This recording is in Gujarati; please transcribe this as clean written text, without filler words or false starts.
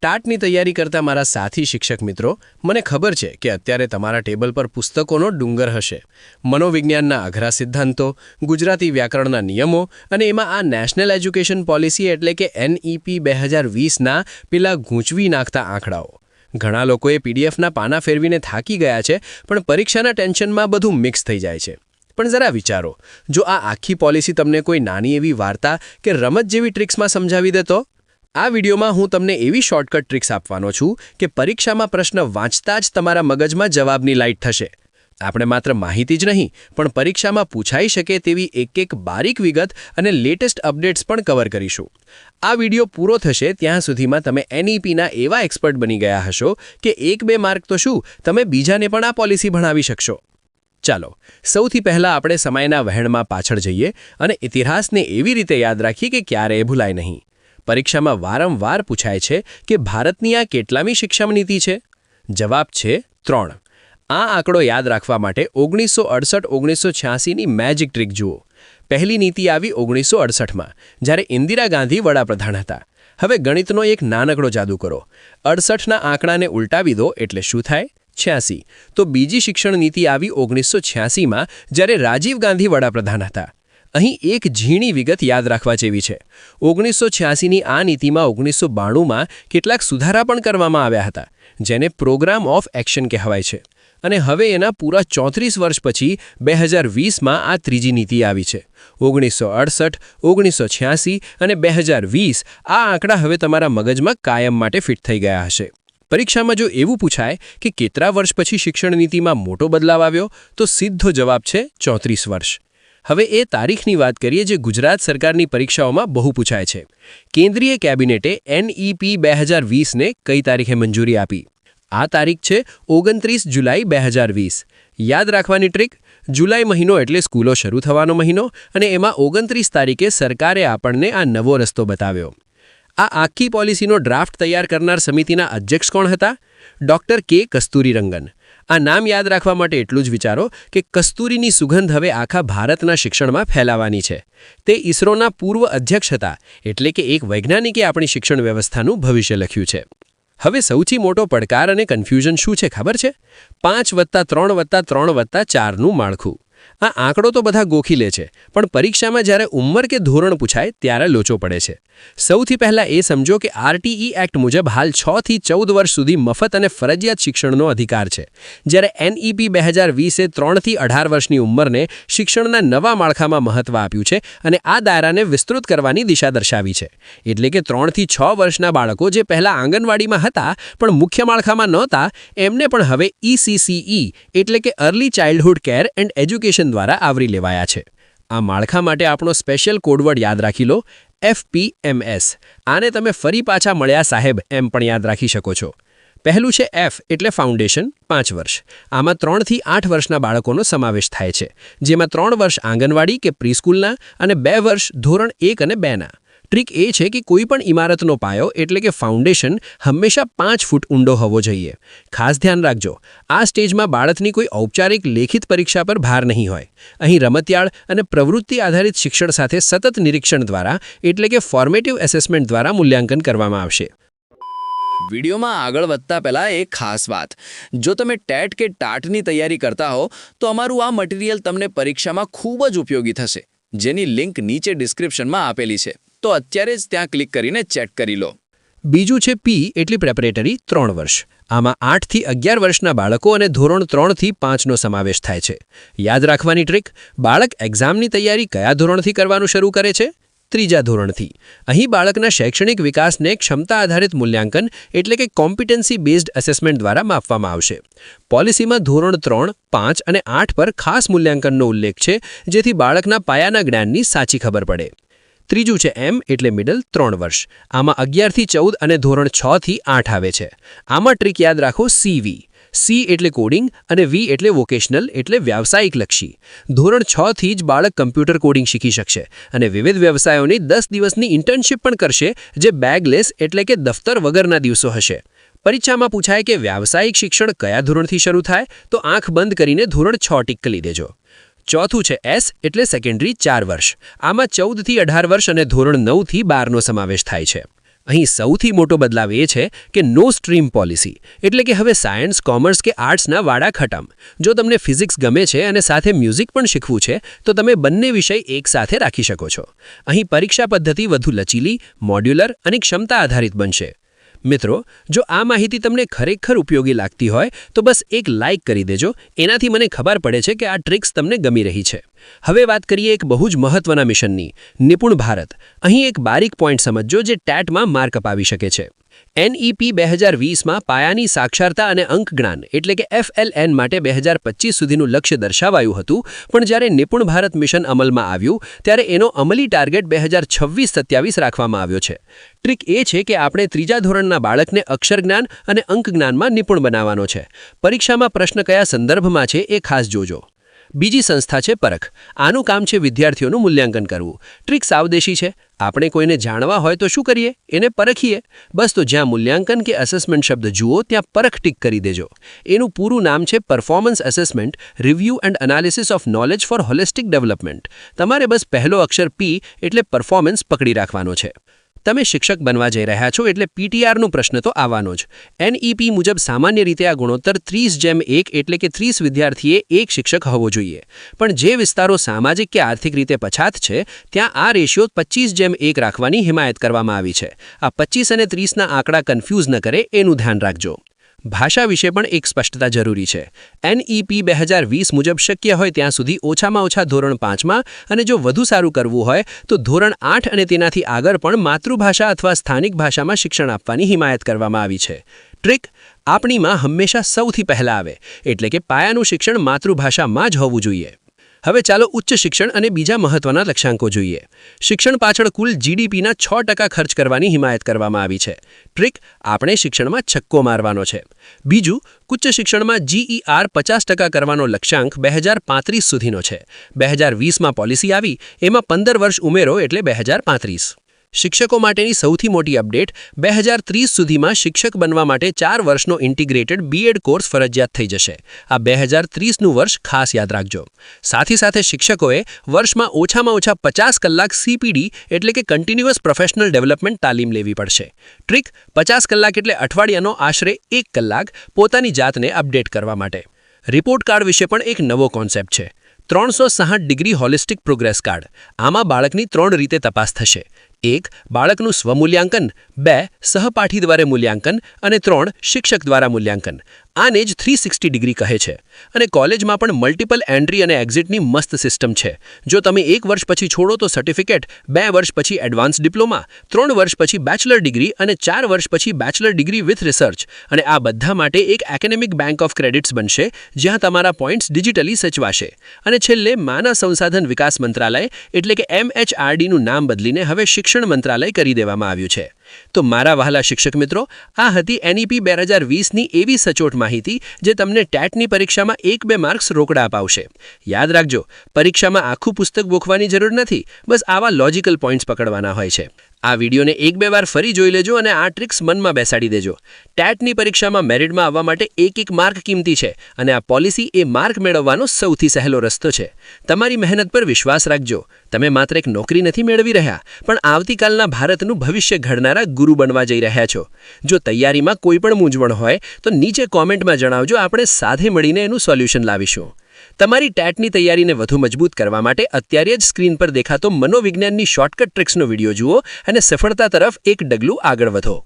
ટાટની તૈયારી કરતા મારા સાથી શિક્ષક મિત્રો, મને ખબર છે કે અત્યારે તમારા ટેબલ પર પુસ્તકોનો ડુંગર હશે. મનોવિજ્ઞાનના અઘરા સિદ્ધાંતો, ગુજરાતી વ્યાકરણના નિયમો અને એમાં આ નેશનલ એજ્યુકેશન પોલિસી એટલે કે NEP 2020ના પેલા ગૂંચવી નાખતા આંકડાઓ. ઘણા લોકોએ પીડીએફના પાના ફેરવીને થાકી ગયા છે, પણ પરીક્ષાના ટેન્શનમાં બધું મિક્સ થઈ જાય છે. પણ જરા વિચારો, જો આ આખી પોલિસી તમને કોઈ નાની એવી વાર્તા કે રમત જેવી ટ્રિક્સમાં સમજાવી દે તો? આ વિડીયોમાં હું તમને એવી શોર્ટકટ ટ્રિક્સ આપવાનો છું કે પરીક્ષામાં પ્રશ્ન વાંચતા જ તમારા મગજમાં જવાબની લાઇટ થશે. આપણે માત્ર માહિતી જ નહીં, પણ પરીક્ષામાં પૂછાઈ શકે તેવી એક બારીક વિગત અને લેટેસ્ટ અપડેટ્સ પણ કવર કરીશું. આ વિડીયો પૂરો થશે ત્યાં સુધીમાં તમે NEPના એવા એક્સપર્ટ બની ગયા હશો કે 1-2 માર્ક તો શું, તમે બીજાને પણ આ પોલિસી ભણાવી શકશો. ચાલો, સૌથી પહેલાં આપણે સમયના વહેણમાં પાછળ જઈએ અને ઇતિહાસને એવી રીતે યાદ રાખીએ કે ક્યારેય ભૂલાય નહીં. પરીક્ષામાં વારંવાર પૂછાય છે કે ભારતની આ કેટલામી શિક્ષણ નીતિ છે? જવાબ છે 3. આ આંકડો યાદ રાખવા માટે 1968-1986ની મેજિક ટ્રીક જુઓ. પહેલી નીતિ આવી 1968માં, જ્યારે ઇન્દિરા ગાંધી વડાપ્રધાન હતા. હવે ગણિતનો એક નાનકડો જાદુ કરો. 68ના આંકડાને ઉલટાવી દો એટલે શું થાય? 86. તો બીજી શિક્ષણ નીતિ આવી 1986માં, જ્યારે રાજીવ ગાંધી વડાપ્રધાન હતા. અહીં એક ઝીણી વિગત યાદ રાખવા જેવી છે. 1986ની આ નીતિમાં 1992માં કેટલાક સુધારા પણ કરવામાં આવ્યા હતા, જેને પ્રોગ્રામ ઓફ એક્શન કહેવાય છે. અને હવે એના પૂરા 34 વર્ષ પછી 2020માં આ ત્રીજી નીતિ આવી છે. 1968, 1986 અને 2020 આ આંકડા હવે તમારા મગજમાં કાયમ માટે ફિટ થઈ ગયા હશે. પરીક્ષામાં જો એવું પૂછાય કે કેટલા વર્ષ પછી શિક્ષણ નીતિમાં મોટો બદલાવ આવ્યો, તો સીધો જવાબ છે 34 વર્ષ. હવે એ તારીખની વાત કરીએ જે ગુજરાત સરકારની પરીક્ષાઓમાં બહુ પૂછાય છે. કેન્દ્રીય કેબિનેટે NEP 2020ને કઈ તારીખે મંજૂરી આપી? આ તારીખ છે 29 જુલાઈ 2020. યાદ રાખવાની ટ્રીક: જુલાઈ મહિનો એટલે સ્કૂલો શરૂ થવાનો મહિનો, અને એમાં 29 તારીખે સરકારે આપણને આ નવો રસ્તો બતાવ્યો. આ આખી પોલિસીનો ડ્રાફ્ટ તૈયાર કરનાર સમિતિના અધ્યક્ષ કોણ હતા? Doctor K. કસ્તુરીરંગન. આ નામ યાદ રાખવા માટે એટલું જ વિચારો કે કસ્તુરીની સુગંધ હવે આખા ભારતના શિક્ષણમાં ફેલાવાની છે. તે ઇસરોના પૂર્વ અધ્યક્ષ હતા, એટલે કે એક વૈજ્ઞાનિકે આપણી શિક્ષણ વ્યવસ્થાનું ભવિષ્ય લખ્યું છે. હવે સૌથી મોટો પડકાર અને કન્ફ્યુઝન શું છે ખબર છે? 5+3+3+4નું માળખું. આ આંકડો તો બધા ગોખી લે છે, પણ પરીક્ષામાં જ્યારે ઉંમર કે ધોરણ પૂછાય ત્યારે લોચો પડે છે. સૌથી પહેલાં એ સમજો કે RTE એક્ટ મુજબ હાલ 6 થી 14 વર્ષ સુધી મફત અને ફરજિયાત શિક્ષણનો અધિકાર છે, જ્યારે NEP 2020એ 3 થી 18 વર્ષની ઉંમરને શિક્ષણના નવા માળખામાં મહત્વ આપ્યું છે અને આ દાયરાને વિસ્તૃત કરવાની દિશા દર્શાવી છે. એટલે કે 3 થી 6 વર્ષના બાળકો જે પહેલાં આંગણવાડીમાં હતા પણ મુખ્ય માળખામાં નહોતા, એમને પણ હવે ECCE એટલે કે early childhood care and education દ્વારા આવરી લેવાયા છે. આ માળખા માટે આપણો સ્પેશિયલ કોડવર્ડ યાદ રાખી લો, FPMS. આને તમે ફરી પાછા મળ્યા સાહેબ એમ પણ યાદ રાખી શકો છો. પહેલું છે F એટલે ફાઉન્ડેશન, 5 વર્ષ. આમાં 3 થી 8 વર્ષના બાળકોનો સમાવેશ થાય છે, જેમાં 3 વર્ષ આંગણવાડી કે પ્રીસ્કૂલના અને 2 વર્ષ ધોરણ 1 અને 2ના. ટ્રીક એ છે કે કોઈ પણ ઇમારતનો પાયો એટલે કે ફાઉન્ડેશન હંમેશા 5 ફૂટ ઊંડો હોવો જોઈએ. ખાસ ધ્યાન રાખજો, આ સ્ટેજમાં બાળકની કોઈ ઔપચારિક લેખિત પરીક્ષા પર ભાર નહીં હોય. અહીં રમતિયાળ અને પ્રવૃત્તિ આધારિત શિક્ષણ સાથે સતત નિરીક્ષણ દ્વારા એટલે કે ફોર્મેટિવ એસેસમેન્ટ દ્વારા મૂલ્યાંકન કરવામાં આવશે. વિડીયોમાં આગળ વધતા પહેલાં એક ખાસ વાત: જો તમે ટેટ કે ટાટની તૈયારી કરતા હો તો અમારું આ મટીરિયલ તમને પરીક્ષામાં ખૂબ જ ઉપયોગી થશે, જેની લિંક નીચે ડિસ્ક્રિપ્શનમાં આપેલી છે. તો અત્યારે જ ત્યાં ક્લિક કરીને ચેક કરી લો. બીજું છે P એટલે પ્રેપરેટરી, 3 વર્ષ. આમાં 8 થી 11 વર્ષના બાળકો અને ધોરણ 3 થી 5નો સમાવેશ થાય છે. યાદ રાખવાની ટ્રીક: બાળક એક્ઝામની તૈયારી કયા ધોરણથી કરવાનું શરૂ કરે છે? 3જા ધોરણથી. અહીં બાળકના શૈક્ષણિક વિકાસને ક્ષમતા આધારિત મૂલ્યાંકન એટલે કે કોમ્પિટન્સી બેઝડ એસેસમેન્ટ દ્વારા માપવામાં આવશે. પોલિસીમાં ધોરણ 3, 5 અને 8 પર ખાસ મૂલ્યાંકનનો ઉલ્લેખ છે, જેથી બાળકના પાયાના જ્ઞાનની સાચી ખબર પડે. ત્રીજું છે M એટલે મિડલ, 3 વર્ષ. આમાં 11 થી 14 અને ધોરણ 6 થી 8 આવે છે. આમાં ટ્રીક યાદ રાખો, CV. C એટલે કોડિંગ અને V એટલે વોકેશનલ એટલે વ્યાવસાયિક લક્ષી. ધોરણ 6 થી જ બાળક કમ્પ્યુટર કોડિંગ શીખી શકશે અને વિવિધ વ્યવસાયોની 10 દિવસની ઇન્ટર્નશિપ પણ કરશે, જે બેગલેસ એટલે કે દફતર વગરના દિવસો હશે. પરીક્ષામાં પૂછાય કે વ્યાવસાયિક શિક્ષણ કયા ધોરણથી શરૂ થાય, તો આંખ બંધ કરીને ધોરણ 6 ટીક કરી દેજો. ચોથું છે S એટલે સેકન્ડરી, 4 વર્ષ. આમાં 14 થી 18 વર્ષ અને ધોરણ 9 થી 12નો સમાવેશ થાય છે. અહીં સૌથી મોટો બદલાવ એ છે કે નો સ્ટ્રીમ પોલિસી, એટલે કે હવે સાયન્સ, કોમર્સ કે આર્ટ્સના વાડા ખતમ. જો તમને ફિઝિક્સ ગમે છે અને સાથે મ્યુઝિક પણ શીખવું છે તો તમે બંને વિષય એકસાથે રાખી શકો છો. અહીં પરીક્ષા પદ્ધતિ વધુ લચીલી, મોડ્યુલર અને ક્ષમતા આધારિત બનશે. મિત્રો, જો આ માહિતી તમને ખરેખર ઉપયોગી લાગતી હોય તો બસ એક લાઇક કરી દેજો. એનાથી મને ખબર પડે છે કે આ ટ્રિક્સ તમને ગમી રહી છે. હવે વાત કરીએ એક બહુ જ મહત્વના મિશનની, નિપુણ ભારત. અહીં એક બારીક પોઈન્ટ સમજજો જે ટેટમાં માર્ક અપાવી શકે છે. NEP 2020માં પાયાની સાક્ષરતા અને અંકજ્ઞાન એટલે કે FLN માટે 2025 સુધીનું લક્ષ્ય દર્શાવાયું હતું, પણ જ્યારે નિપુણ ભારત મિશન અમલમાં આવ્યું ત્યારે એનો અમલી ટાર્ગેટ 2026-27 રાખવામાં આવ્યો છે. ટ્રીક એ છે કે આપણે ત્રીજા ધોરણના બાળકને અક્ષરજ્ઞાન અને અંકજ્ઞાનમાં નિપુણ બનાવવાનો છે. પરીક્ષામાં પ્રશ્ન કયા સંદર્ભમાં છે એ ખાસ જોજો. બીજી સંસ્થા છે પરખ. આનું કામ છે વિદ્યાર્થીઓનું મૂલ્યાંકન કરવું. ટ્રીક સાવદેશી છે. આપણે કોઈને જાણવા હોય તો શું કરીએ? એને પરખીએ. બસ તો જ્યાં મૂલ્યાંકન કે અસેસમેન્ટ શબ્દ જુઓ ત્યાં પરખ ટીક કરી દેજો. એનું પૂરું નામ છે performance assessment, review and analysis of knowledge four holistic development. તમારે બસ પહેલો અક્ષર P એટલે પરફોર્મન્સ પકડી રાખવાનો છે. તમે શિક્ષક બનવા જઈ રહ્યા છો એટલે PTRનો પ્રશ્ન તો આવવાનો જ. NEP મુજબ સામાન્ય રીતે આ ગુણોત્તર 30:1 એટલે કે 30 વિદ્યાર્થીએ એક શિક્ષક હોવો જોઈએ. પણ જે વિસ્તારો સામાજિક કે આર્થિક રીતે પછાત છે ત્યાં આ રેશિયો 25:1 રાખવાની હિમાયત કરવામાં આવી છે. આ 25 અને 30ના આંકડા કન્ફ્યુઝ ન કરે એનું ધ્યાન રાખજો. ભાષા વિશે પણ એક સ્પષ્ટતા જરૂરી છે. NEP 2020 મુજબ શક્ય હોય ત્યાં સુધી ઓછામાં ઓછા ધોરણ 5માં અને જો વધુ સારું કરવું હોય તો ધોરણ 8 અને તેનાથી આગળ પણ માતૃભાષા અથવા સ્થાનિક ભાષામાં શિક્ષણ આપવાની હિમાયત કરવામાં આવી છે. ટ્રીક આપણીમાં હંમેશા સૌથી પહેલા આવે, એટલે કે પાયાનું શિક્ષણ માતૃભાષામાં જ હોવું જોઈએ. હવે ચાલો ઉચ્ચ શિક્ષણ અને બીજા મહત્વના લક્ષ્યાંકો જોઈએ. શિક્ષણ પાછળ કુલ GDPના 6% ખર્ચ કરવાની હિમાયત કરવામાં આવી છે. ટ્રીક આપણે શિક્ષણમાં છક્કો મારવાનો છે. બીજું, ઉચ્ચ શિક્ષણમાં GER 50% કરવાનો લક્ષ્યાંક 2035 સુધીનો છે. 2020માં પોલિસી આવી, એમાં 15 વર્ષ ઉમેરો એટલે 2035. શિક્ષકો માટેની સૌથી મોટી અપડેટ, 2030 સુધીમાં શિક્ષક બનવા માટે 4 વર્ષનો ઇન્ટિગ્રેટેડ BEd કોર્સ ફરજિયાત થઈ જશે. આ 2030નું વર્ષ ખાસ યાદ રાખજો. સાથે શિક્ષકોએ વર્ષમાં ઓછામાં ઓછા 50 કલાક CPD એટલે કે કન્ટિન્યુઅસ પ્રોફેશનલ ડેવલપમેન્ટ તાલીમ લેવી પડશે. ટ્રીક 50 કલાક એટલે અઠવાડિયાનો આશરે 1 કલાક પોતાની જાતને અપડેટ કરવા માટે. રિપોર્ટ કાર્ડ વિશે પણ એક નવો કોન્સેપ્ટ છે. 360 ડિગ્રી હોલિસ્ટિક પ્રોગ્રેસ કાર્ડ. આમાં બાળકની 3 રીતે તપાસ થશે. 1. બાળકનું સ્વમૂલ્યાંકન, 2. સહપાઠી દ્વારા મૂલ્યાંકન અને 3. શિક્ષક દ્વારા મૂલ્યાંકન. આને જ 360 ડિગ્રી કહે છે. અને કોલેજમાં પણ મલ્ટિપલ એન્ટ્રી અને એક્ઝિટની મસ્ત સિસ્ટમ છે. જો તમે 1 વર્ષ પછી છોડો તો સર્ટિફિકેટ, 2 વર્ષ પછી એડવાન્સ ડિપ્લોમા, 3 વર્ષ પછી બેચલર ડિગ્રી અને 4 વર્ષ પછી બેચલર ડિગ્રી વિથ રિસર્ચ. અને આ બધા માટે એક એકેડેમિક બેંક ઓફ ક્રેડિટ્સ બનશે જ્યાં તમારા પોઈન્ટ્સ ડિજિટલી સચવાશે. અને છેલ્લે માનવ સંસાધન વિકાસ મંત્રાલય એટલે કે MHRDનું નામ બદલીને હવે શિક્ષણ મંત્રાલય કરી દેવામાં આવ્યું છે. તો મારા વહાલા શિક્ષક મિત્રો, આ હતી NEP 2020ની એવી સચોટ માહિતી જે તમને ટેટની પરીક્ષામાં 1-2 માર્ક્સ રોકડા અપાવશે. યાદ રાખજો, પરીક્ષામાં આખું પુસ્તક ગોખવાની જરૂર નથી, બસ આવા લોજિકલ પોઈન્ટ્સ પકડવાના હોય છે. આ વિડીયોને 1-2 વાર ફરી જોઈ લેજો અને આ ટ્રિક્સ મનમાં બેસાડી દેજો. ટેટની પરીક્ષામાં મેરિટમાં આવવા માટે એક માર્ક કિંમતી છે અને આ પોલિસી એ માર્ક મેળવવાનો સૌથી સહેલો રસ્તો છે. તમારી મહેનત પર વિશ્વાસ રાખજો. તમે માત્ર એક નોકરી નથી મેળવી રહ્યા, પણ આવતીકાલના ભારતનું ભવિષ્ય ઘડનારા ગુરુ બનવા જઈ રહ્યા છો. જો તૈયારીમાં કોઈ પણ મૂંઝવણ હોય તો નીચે કોમેન્ટમાં જણાવજો, આપણે સાથે મળીને એનું સોલ્યુશન લાવીશું. તમારી ટેટની તૈયારીને વધુ મજબૂત કરવા માટે અત્યારે જ સ્ક્રીન પર દેખાતો મનોવિજ્ઞાનની શોર્ટકટ ટ્રિક્સનો વિડીયો જુઓ અને સફળતા તરફ એક ડગલું આગળ વધો.